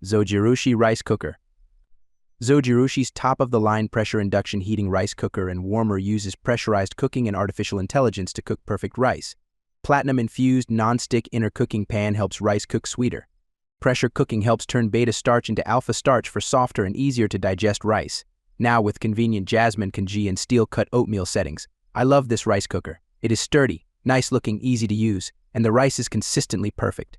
Zojirushi rice cooker. Zojirushi's top-of-the-line pressure induction heating rice cooker and warmer uses pressurized cooking and artificial intelligence to cook perfect rice. Platinum-infused non-stick inner cooking pan helps rice cook sweeter. Pressure cooking helps turn beta starch into alpha starch for softer and easier to digest rice. Now with convenient jasmine kanji and steel-cut oatmeal settings. I love this rice cooker. It is sturdy, nice-looking, easy to use, and the rice is consistently perfect.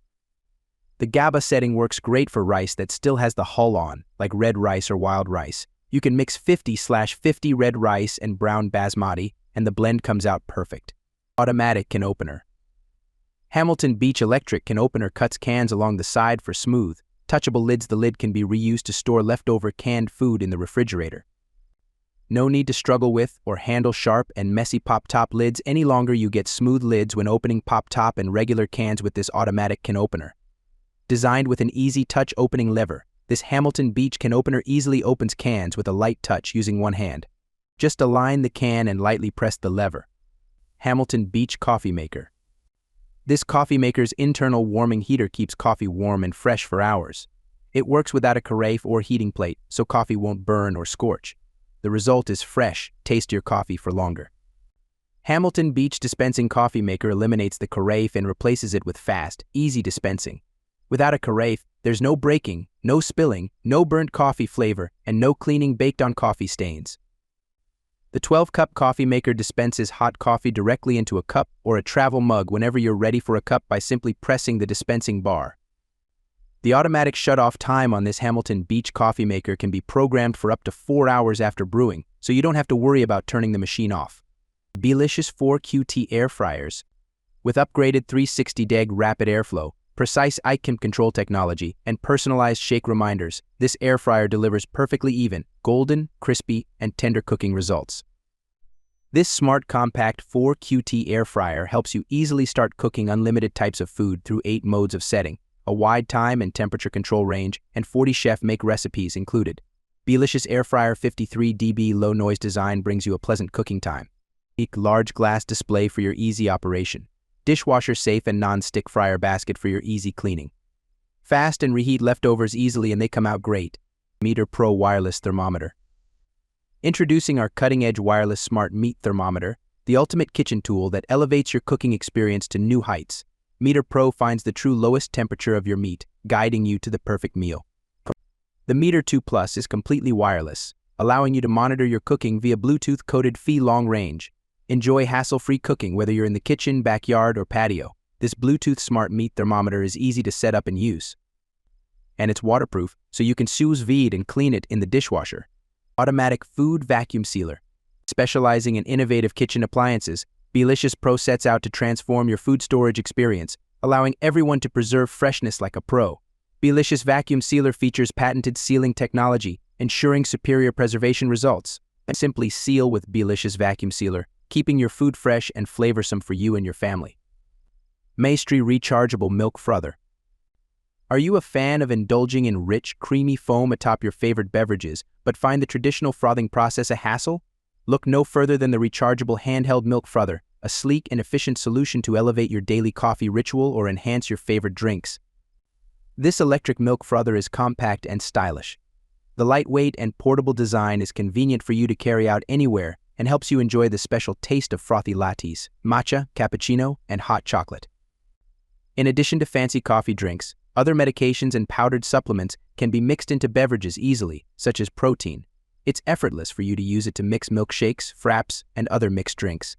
The GABA setting works great for rice that still has the hull on, like red rice or wild rice. You can mix 50/50 red rice and brown basmati, and the blend comes out perfect. Automatic can opener. Hamilton Beach Electric can opener cuts cans along the side for smooth, touchable lids. The lid can be reused to store leftover canned food in the refrigerator. No need to struggle with or handle sharp and messy pop-top lids any longer. You get smooth lids when opening pop-top and regular cans with this automatic can opener. Designed with an easy touch opening lever, this Hamilton Beach can opener easily opens cans with a light touch using one hand. Just align the can and lightly press the lever. Hamilton Beach Coffee Maker. This coffee maker's internal warming heater keeps coffee warm and fresh for hours. It works without a carafe or heating plate, so coffee won't burn or scorch. The result is fresh, tastier coffee for longer. Hamilton Beach Dispensing Coffee Maker eliminates the carafe and replaces it with fast, easy dispensing. Without a carafe, there's no breaking, no spilling, no burnt coffee flavor, and no cleaning baked-on coffee stains. The 12-cup coffee maker dispenses hot coffee directly into a cup or a travel mug whenever you're ready for a cup by simply pressing the dispensing bar. The automatic shut-off time on this Hamilton Beach coffee maker can be programmed for up to 4 hours after brewing, so you don't have to worry about turning the machine off. Beelicious 4QT air fryers. With upgraded 360-deg rapid airflow, precise ICM control technology, and personalized shake reminders, this air fryer delivers perfectly even, golden, crispy, and tender cooking results. This smart compact 4QT air fryer helps you easily start cooking unlimited types of food through 8 modes of setting, a wide time and temperature control range, and 40 chef-make recipes included. Beelicious air fryer 53 dB low noise design brings you a pleasant cooking time. Large glass display for your easy operation. Dishwasher safe and non-stick fryer basket for your easy cleaning. Fast and reheat leftovers easily and they come out great. Meter Pro wireless thermometer. Introducing our cutting-edge wireless smart meat thermometer, the ultimate kitchen tool that elevates your cooking experience to new heights. Meter Pro finds the true lowest temperature of your meat, guiding you to the perfect meal. The Meter 2 Plus is completely wireless, allowing you to monitor your cooking via Bluetooth-coded Phi long range. Enjoy hassle-free cooking whether you're in the kitchen, backyard, or patio. This Bluetooth smart meat thermometer is easy to set up and use. And it's waterproof, so you can sous vide and clean it in the dishwasher. Automatic food vacuum sealer. Specializing in innovative kitchen appliances, Beelicious Pro sets out to transform your food storage experience, allowing everyone to preserve freshness like a pro. Beelicious vacuum sealer features patented sealing technology, ensuring superior preservation results. Simply seal with Beelicious vacuum sealer, keeping your food fresh and flavorsome for you and your family. Maestri Rechargeable Milk Frother. Are you a fan of indulging in rich, creamy foam atop your favorite beverages, but find the traditional frothing process a hassle? Look no further than the rechargeable handheld milk frother, a sleek and efficient solution to elevate your daily coffee ritual or enhance your favorite drinks. This electric milk frother is compact and stylish. The lightweight and portable design is convenient for you to carry out anywhere and helps you enjoy the special taste of frothy lattes, matcha, cappuccino, and hot chocolate. In addition to fancy coffee drinks, other medications and powdered supplements can be mixed into beverages easily, such as protein. It's effortless for you to use it to mix milkshakes, fraps, and other mixed drinks.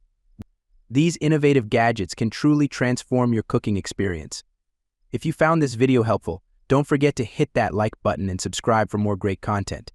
These innovative gadgets can truly transform your cooking experience. If you found this video helpful, don't forget to hit that like button and subscribe for more great content.